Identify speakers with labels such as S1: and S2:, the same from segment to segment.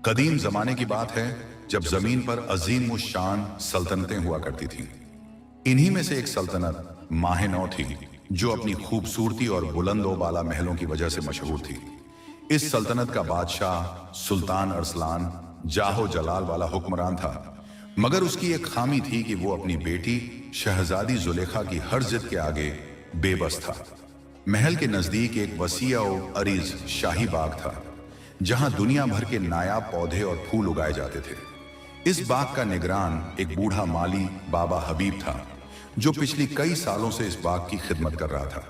S1: कदीम जमाने की बात है जब जमीन पर अजीम शान सल्तनतें हुआ करती थीं। इन्हीं में से एक सल्तनत माह-ए-नौ थी, जो अपनी खूबसूरती और बुलंद-ओ-बाला महलों की वजह से मशहूर थी। इस सल्तनत का बादशाह सुल्तान अरसलान जाहो जलाल वाला हुक्मरान था, मगर उसकी एक खामी थी कि वो अपनी बेटी शहजादी जुलेखा की हर जिद के आगे बेबस था। महल के नजदीक एक वसीया और अरीज शाही बाग था, जहां दुनिया भर के नायाब पौधे और फूल उगाए जाते थे। इस बाग का निगरान एक बूढ़ा माली बाबा हबीब था, जो पिछली कई सालों से इस बाग की खिदमत कर रहा था।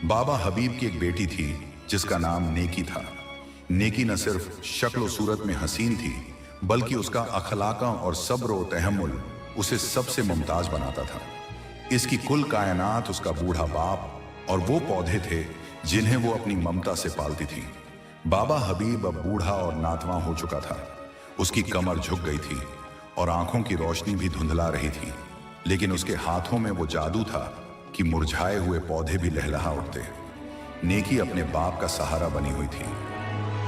S1: बाबा हबीब की एक बेटी थी जिसका नाम नेकी था। नेकी न सिर्फ शक्ल सूरत में हसीन थी, बल्कि उसका अखलाका और सब्र व तहम्मुल उसे सबसे मुमताज बनाता था। इसकी कुल कायनात उसका बूढ़ा बाप और वो पौधे थे जिन्हें वो अपनी ममता से पालती थी। बाबा हबीब अब बूढ़ा और नातवा हो चुका था। उसकी कमर झुक गई थी और आंखों की रोशनी भी धुंधला रही थी, लेकिन उसके हाथों में वो जादू था कि मुरझाए हुए पौधे भी लहलहा उठते। नेकी अपने बाप का सहारा बनी हुई थी।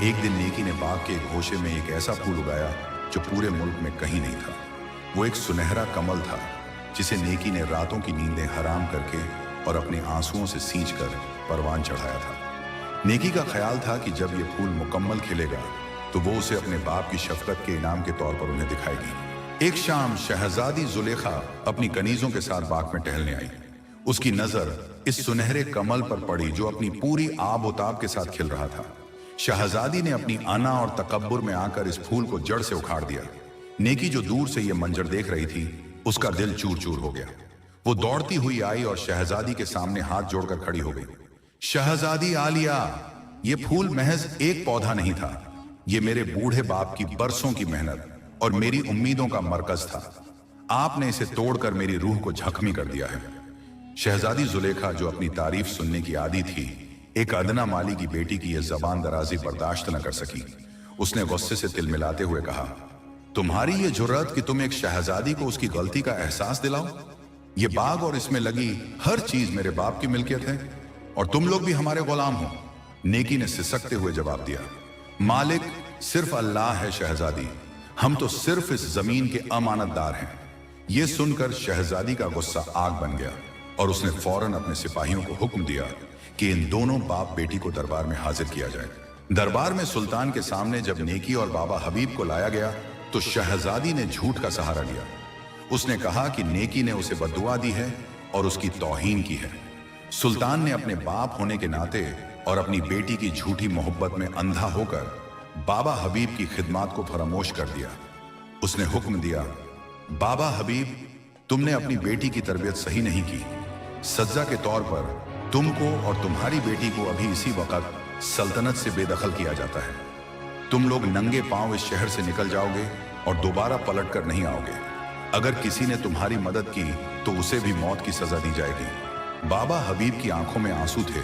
S1: एक दिन नेकी ने बाग के एक गोशे में एक ऐसा फूल उगाया जो पूरे मुल्क में कहीं नहीं था। वो एक सुनहरा कमल था जिसे नेकी ने रातों की नींदें हराम करके और अपने आंसुओं से सींचकर परवान चढ़ाया था। नेकी का ख्याल था कि जब ये फूल मुकम्मल खिलेगा तो वो उसे अपने बाप की शफकत के इनाम के तौर पर उन्हें दिखाएगी। एक शाम शहजादी जुलेखा अपनी कनीजों के साथ बाग में टहलने आई। उसकी नजर इस सुनहरे कमल पर पड़ी जो अपनी पूरी आब-ओ-ताब के साथ खिल रहा था। शहजादी ने अपनी अना और तकब्बुर में आकर इस फूल को जड़ से उखाड़ दिया। नेकी जो दूर से यह मंजर देख रही थी, उसका दिल चूर चूर हो गया। वो दौड़ती हुई आई और शहजादी के सामने हाथ जोड़कर खड़ी हो गई। शहजादी आलिया, ये फूल महज एक पौधा नहीं था, ये मेरे बूढ़े बाप की बरसों की मेहनत और मेरी उम्मीदों का मरकज था। आपने इसे तोड़कर मेरी रूह को जख्मी कर दिया है। शहजादी जुलेखा, जो अपनी तारीफ सुनने की आदी थी, एक अदना माली की बेटी की यह जबान दराजी बर्दाश्त न कर सकी। उसने गुस्से से तिलमिलाते हुए कहा, तुम्हारी ये जुर्रत कि तुम एक शहजादी को उसकी गलती का एहसास दिलाओ। ये बाग और इसमें लगी हर चीज मेरे बाप की मिल्कियत है और तुम लोग भी हमारे गुलाम हो। नेकी ने सिसकते हुए जवाब दिया, मालिक सिर्फ अल्लाह है शहजादी, हम तो सिर्फ इस जमीन के अमानतदार हैं। यह सुनकर शहजादी का गुस्सा आग बन गया और उसने फौरन अपने सिपाहियों को हुक्म दिया कि इन दोनों बाप बेटी को दरबार में हाजिर किया जाए। दरबार में सुल्तान के सामने जब नेकी और बाबा हबीब को लाया गया तो शहजादी ने झूठ का सहारा लिया। उसने कहा कि नेकी ने उसे बद्दुआ दी है और उसकी तौहीन की है। सुल्तान ने अपने बाप होने के नाते और अपनी बेटी की झूठी मोहब्बत में अंधा होकर बाबा हबीब की खिदमत को फरामोश कर दिया। उसने हुक्म दिया, बाबा हबीब, तुमने अपनी बेटी की तरबियत सही नहीं की। सज्जा के तौर पर तुमको और तुम्हारी बेटी को अभी इसी वक्त सल्तनत से बेदखल किया जाता है। तुम लोग नंगे पांव इस शहर से निकल जाओगे और दोबारा पलट कर नहीं आओगे। अगर किसी ने तुम्हारी मदद की तो उसे भी मौत की सजा दी जाएगी। बाबा हबीब की आंखों में आंसू थे।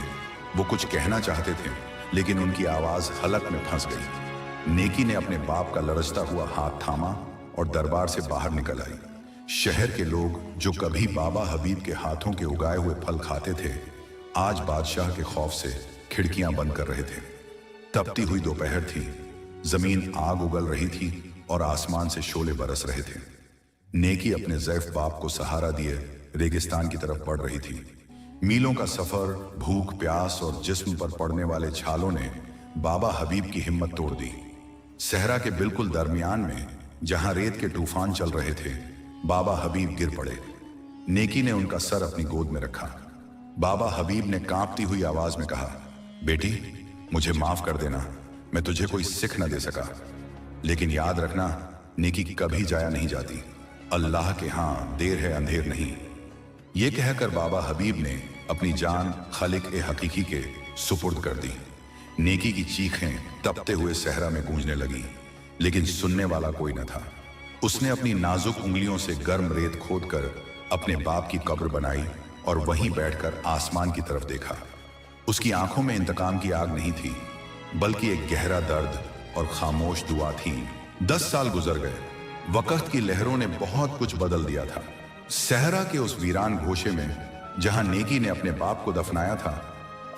S1: वो कुछ कहना चाहते थे, लेकिन उनकी आवाज हलक में फंस गई। नेकी ने अपने बाप का लरजता हुआ हाथ थामा और दरबार से बाहर निकल आई। शहर के लोग जो कभी बाबा हबीब के हाथों के उगाए हुए फल खाते थे, आज बादशाह के खौफ से खिड़कियां बंद कर रहे थे। तपती हुई दोपहर थी, जमीन आग उगल रही थी और आसमान से शोले बरस रहे थे। नेकी अपने ज़ैफ बाप को सहारा दिए रेगिस्तान की तरफ बढ़ रही थी। मीलों का सफर, भूख प्यास और जिस्म पर पड़ने वाले छालों ने बाबा हबीब की हिम्मत तोड़ दी। सहरा के बिल्कुल दरमियान में, जहां रेत के तूफान चल रहे थे, बाबा हबीब गिर पड़े। नेकी ने उनका सर अपनी गोद में रखा। बाबा हबीब ने कांपती हुई आवाज में कहा, बेटी, मुझे माफ कर देना, मैं तुझे कोई सिख न दे सका, लेकिन याद रखना, नेकी कभी जाया नहीं जाती। अल्लाह के हां देर है अंधेर नहीं। ये कहकर बाबा हबीब ने अपनी जान खालिक-ए-हकीकी के सुपुर्द कर दी। नेकी की चीखें तपते हुए सहरा में गूंजने लगी, लेकिन सुनने वाला कोई न था। उसने अपनी नाजुक उंगलियों से गर्म रेत खोदकर अपने बाप की कब्र बनाई और वहीं बैठकर आसमान की तरफ देखा। उसकी आंखों में इंतकाम की आग नहीं थी, बल्कि एक गहरा दर्द और खामोश दुआ थी। 10 साल गुजर गए। वक्त की लहरों ने बहुत कुछ बदल दिया था। सहरा के उस वीरान गोशे में जहां नेकी ने अपने बाप को दफनाया था,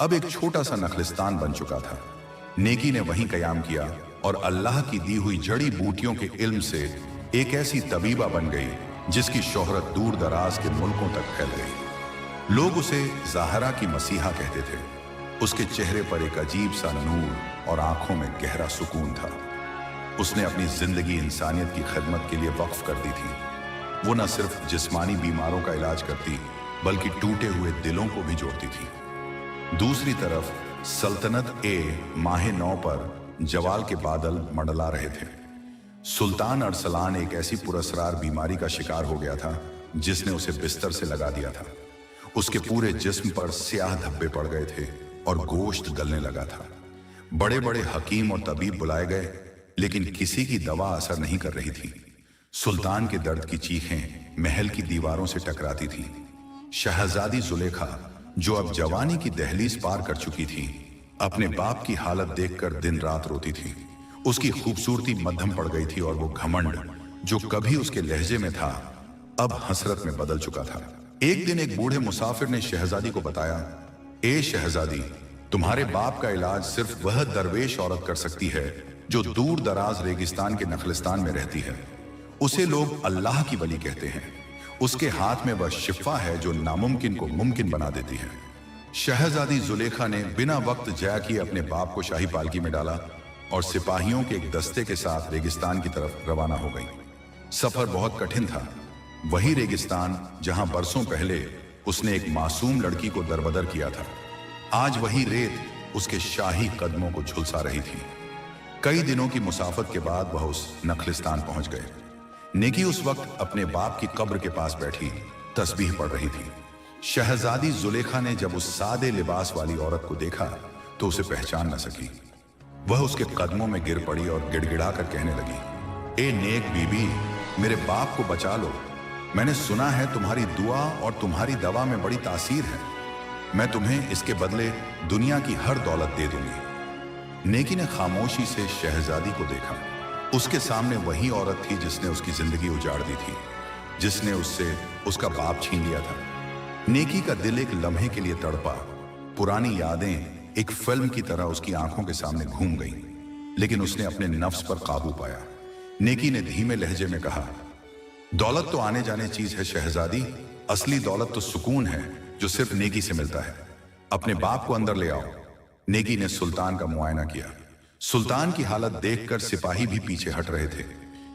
S1: अब एक छोटा सा नखलिस्तान बन चुका था। नेकी ने वहीं कयाम किया और अल्लाह की दी हुई जड़ी बूटियों के इल्म से एक ऐसी तबीबा बन गई जिसकी शोहरत दूर दराज के मुल्कों तक फैल गई। लोग उसे ज़ाहरा की मसीहा कहते थे। उसके चेहरे पर एक अजीब सा नूर और आंखों में गहरा सुकून था। उसने अपनी जिंदगी इंसानियत की खिदमत के लिए वक्फ कर दी थी। वो न सिर्फ जिस्मानी बीमारों का इलाज करती बल्कि टूटे हुए दिलों को भी जोड़ती थी। दूसरी तरफ सल्तनत माह 9 पर जवाल के बादल मंडला रहे थे। सुल्तान अरसलान एक ऐसी पुरस्कार बीमारी का शिकार हो गया था जिसने उसे बिस्तर से लगा दिया था। उसके पूरे जिस्म पर स्याह धब्बे पड़ गए थे और गोश्त गलने लगा था। बड़े बड़े हकीम और तबीब बुलाए गए लेकिन किसी की दवा असर नहीं कर रही थी। सुल्तान के दर्द की चीखें महल की दीवारों से टकराती थीं। शहजादी जुलेखा, जो अब जवानी की दहलीज पार कर चुकी थी, अपने बाप की हालत देखकर दिन रात रोती थी। उसकी खूबसूरती मध्यम पड़ गई थी और वो घमंड जो कभी उसके लहजे में था अब हसरत में बदल चुका था। एक दिन एक बूढ़े मुसाफिर ने शहजादी को बताया, ए शहजादी, तुम्हारे बाप का इलाज सिर्फ वह दरवेश औरत कर सकती है जो दूर दराज रेगिस्तान के नखलिस्तान में रहती है। उसे लोग अल्लाह की वली कहते हैं। उसके हाथ में वह शिफा है जो नामुमकिन को मुमकिन बना देती है। शहजादी जुलेखा ने बिना वक्त ज़ाया किए अपने बाप को शाही पालकी में डाला और सिपाहियों के एक दस्ते के साथ रेगिस्तान की तरफ रवाना हो गई। सफर बहुत कठिन था। वही रेगिस्तान जहां बरसों पहले उसने एक मासूम लड़की को दरबदर किया था, आज वही रेत उसके शाही कदमों को झुलसा रही थी। कई दिनों की मुसाफत के बाद वह उस नखलिस्तान पहुंच गए। नेकी उस वक्त अपने बाप की कब्र के पास बैठी तस्बीह पढ़ रही थी। शहजादी जुलेखा ने जब उस सादे लिबास वाली औरत को देखा तो उसे पहचान न सकी। वह उसके कदमों में गिर पड़ी और गिड़गिड़ा कर कहने लगी, ए नेक बीबी, मेरे बाप को बचा लो। मैंने सुना है तुम्हारी दुआ और तुम्हारी दवा में बड़ी तासीर है। मैं तुम्हें इसके बदले दुनिया की हर दौलत दे दूंगी। नेकी ने खामोशी से शहजादी को देखा। उसके सामने वही औरत थी जिसने उसकी जिंदगी उजाड़ दी थी, जिसने उससे उसका बाप छीन लिया था। नेकी का दिल एक लम्हे के लिए तड़पा। पुरानी यादें एक फिल्म की तरह उसकी आंखों के सामने घूम गईं, लेकिन उसने अपने नफ्स पर काबू पाया। नेकी ने धीमे लहजे में कहा, दौलत तो आने जाने चीज है शहजादी, असली दौलत तो सुकून है जो सिर्फ नेकी से मिलता है। अपने बाप को अंदर ले आओ। नेकी ने सुल्तान का मुआयना किया। सुल्तान की हालत देखकर सिपाही भी पीछे हट रहे थे,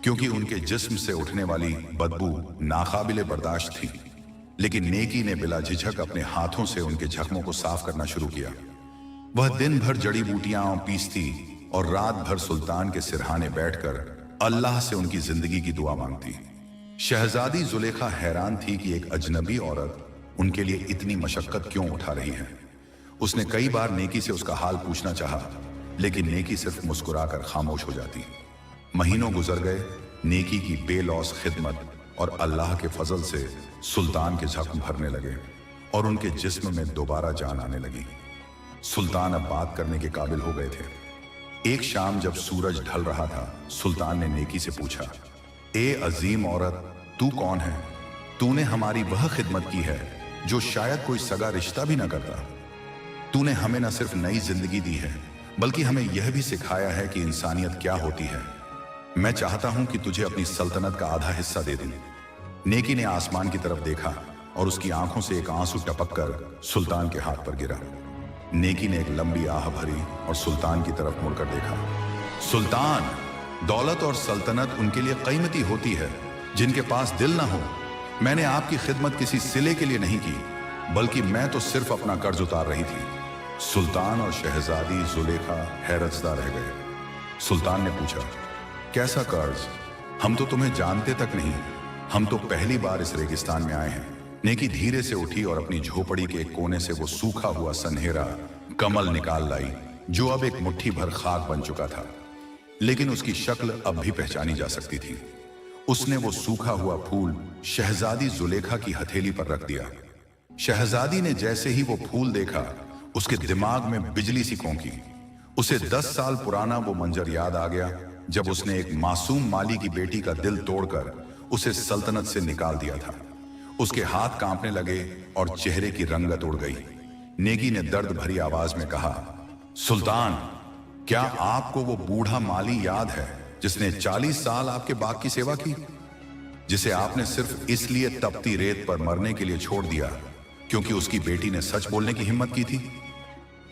S1: क्योंकि उनके जिस्म से उठने वाली बदबू नाकाबिले बर्दाश्त थी। लेकिन नेकी ने बिला झिझक अपने हाथों से उनके जख्मों को साफ करना शुरू किया। वह दिन भर जड़ी बूटियां पीसती और रात भर सुल्तान के सिरहाने बैठकर अल्लाह से उनकी जिंदगी की दुआ मांगती। शहजादी जुलेखा हैरान थी कि एक अजनबी औरत उनके लिए इतनी मशक्कत क्यों उठा रही है। उसने कई बार नेकी से उसका हाल पूछना चाहा, लेकिन नेकी सिर्फ मुस्कुराकर खामोश हो जाती। महीनों गुजर गए। नेकी की बेलौस खिदमत और अल्लाह के फजल से सुल्तान के जख्म भरने लगे और उनके जिस्म में दोबारा जान आने लगी। सुल्तान अब बात करने के काबिल हो गए थे। एक शाम जब सूरज ढल रहा था, सुल्तान ने नेकी से पूछा, ए अजीम औरत, तू कौन है? तूने हमारी वह खिदमत की है जो शायद कोई सगा रिश्ता भी न करता। तूने हमें न सिर्फ नई जिंदगी दी है, बल्कि हमें यह भी सिखाया है कि इंसानियत क्या होती है। मैं चाहता हूं कि तुझे अपनी सल्तनत का आधा हिस्सा दे दूं। नेकी ने आसमान की तरफ देखा और उसकी आंखों से एक आंसू टपक कर सुल्तान के हाथ पर गिरा। नेकी ने एक लंबी आह भरी और सुल्तान की तरफ मुड़कर देखा। सुल्तान, दौलत और सल्तनत उनके लिए कीमती होती है जिनके पास दिल ना हो। मैंने आपकी खिदमत किसी सिले के लिए नहीं की, बल्कि मैं तो सिर्फ अपना कर्ज उतार रही थी। सुल्तान और शहजादी जुलेखा हैरतज़दा रह गए। सुल्तान ने पूछा, कैसा कर्ज? हम तो तुम्हें जानते तक नहीं। हम तो पहली बार इस रेगिस्तान में आए हैं। नेकी धीरे से उठी और अपनी झोपड़ी के एक कोने से वो सूखा हुआ सनहेरा कमल निकाल लाई, जो अब एक मुट्ठी भर खाक बन चुका था, लेकिन उसकी शक्ल अब भी पहचानी जा सकती थी। उसने वो सूखा हुआ फूल शहजादी जुलेखा की हथेली पर रख दिया। शहजादी ने जैसे ही वो फूल देखा, उसके दिमाग में बिजली सी कौंकी। उसे 10 साल पुराना वो मंजर याद आ गया जब उसने एक मासूम माली की बेटी का दिल तोड़कर उसे सल्तनत से निकाल दिया था। उसके हाथ कांपने लगे और चेहरे की रंगत उड़ गई। नेगी ने दर्द भरी आवाज में कहा, सुल्तान, क्या आपको वो बूढ़ा माली याद है जिसने 40 साल आपके बाग की सेवा की, जिसे आपने सिर्फ इसलिए तपती रेत पर मरने के लिए छोड़ दिया क्योंकि उसकी बेटी ने सच बोलने की हिम्मत की थी?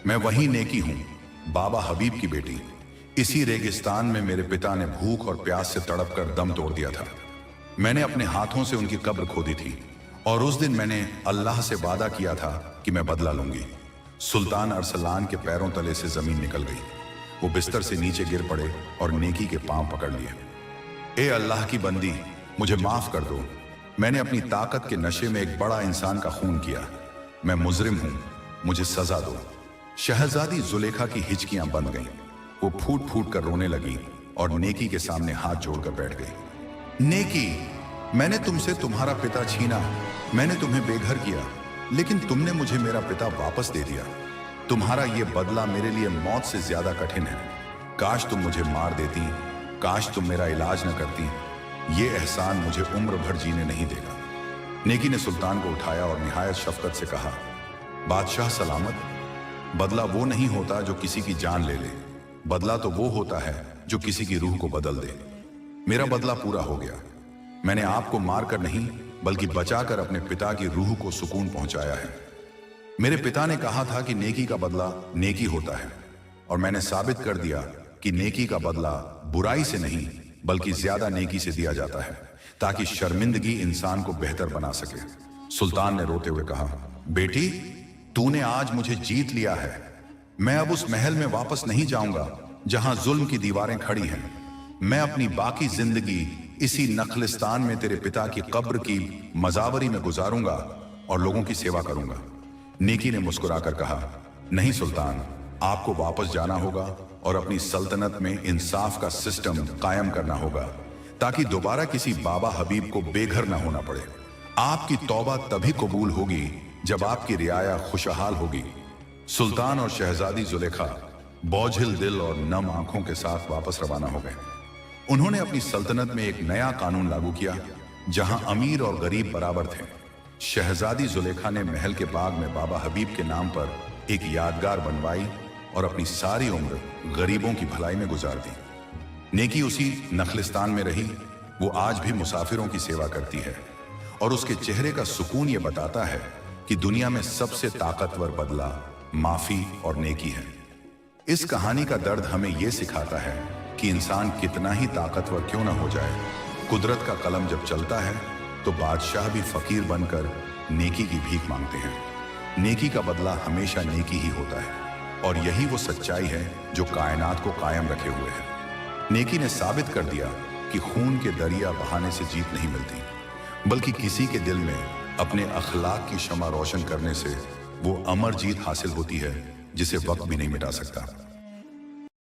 S1: मैं वही नेकी हूं, बाबा हबीब की बेटी। इसी रेगिस्तान में मेरे पिता ने भूख और प्यास से तड़प कर दम तोड़ दिया था। मैंने अपने हाथों से उनकी कब्र खोदी थी और उस दिन मैंने अल्लाह से वादा किया था कि मैं बदला लूंगी। सुल्तान अरसलान के पैरों तले से जमीन निकल गई। वो बिस्तर से नीचे गिर पड़े और नेकी के पांव पकड़ लिए। ए अल्लाह की बंदी, मुझे माफ कर दो। मैंने अपनी ताकत के नशे में एक बड़ा इंसान का खून किया। मैं मुजरिम हूं, मुझे सजा दो। शहजादी जुलेखा की हिचकियां बंद गईं। वो फूट फूट कर रोने लगी और नेकी के सामने हाथ जोड़कर बैठ गई। नेकी, मैंने तुमसे तुम्हारा पिता छीना, मैंने तुम्हें बेघर किया, लेकिन तुमने मुझे मेरा पिता वापस दे दिया। तुम्हारा ये बदला मेरे लिए मौत से ज्यादा कठिन है। काश तुम मुझे मार देती, काश तुम मेरा इलाज न करती। ये एहसान मुझे उम्र भर जीने नहीं देगा। नेकी ने सुल्तान को उठाया और निहायत शफकत से कहा, बादशाह सलामत। बदला वो नहीं होता जो किसी की जान ले ले, बदला तो वो होता है जो किसी की रूह को बदल दे। मेरा बदला पूरा हो गया। मैंने आपको मारकर नहीं बल्कि बचाकर अपने पिता की रूह को सुकून पहुंचाया है। मेरे पिता ने कहा था कि नेकी का बदला नेकी होता है, और मैंने साबित कर दिया कि नेकी का बदला बुराई से नहीं बल्कि ज्यादा नेकी से दिया जाता है, ताकि शर्मिंदगी इंसान को बेहतर बना सके। सुल्तान ने रोते हुए कहा, बेटी, तूने आज मुझे जीत लिया है। मैं अब उस महल में वापस नहीं जाऊंगा जहां जुल्म की दीवारें खड़ी हैं। मैं अपनी बाकी जिंदगी इसी नखलिस्तान में तेरे पिता की कब्र की मजावरी में गुजारूंगा और लोगों की सेवा करूंगा। नेकी ने मुस्कुराकर कहा, नहीं सुल्तान, आपको वापस जाना होगा और अपनी सल्तनत में इंसाफ का सिस्टम कायम करना होगा, ताकि दोबारा किसी बाबा हबीब को बेघर ना होना पड़े। आपकी तौबा तभी कबूल होगी जब आपकी रियाया खुशहाल होगी। सुल्तान और शहजादी जुलेखा बोझिल दिल और नम आंखों के साथ वापस रवाना हो गए। उन्होंने अपनी सल्तनत में एक नया कानून लागू किया, जहां अमीर और गरीब बराबर थे। शहजादी जुलेखा ने महल के बाग में बाबा हबीब के नाम पर एक यादगार बनवाई और अपनी सारी उम्र गरीबों की भलाई में गुजार दी। नेकी उसी नखलिस्तान में रही। वो आज भी मुसाफिरों की सेवा करती है और उसके चेहरे का सुकून ये बताता है कि दुनिया में सबसे ताकतवर बदला माफी और नेकी है। इस कहानी का दर्द हमें यह सिखाता है कि इंसान कितना ही ताकतवर क्यों ना हो जाए, कुदरत का कलम जब चलता है तो बादशाह भी फकीर बनकर नेकी की भीख मांगते हैं। नेकी का बदला हमेशा नेकी ही होता है, और यही वो सच्चाई है जो कायनात को कायम रखे हुए है। नेकी ने साबित कर दिया कि खून के दरिया बहाने से जीत नहीं मिलती, बल्कि किसी के दिल में अपने अखलाक की शमा रोशन करने से वो अमर जीत हासिल होती है, जिसे वक्त भी नहीं मिटा सकता।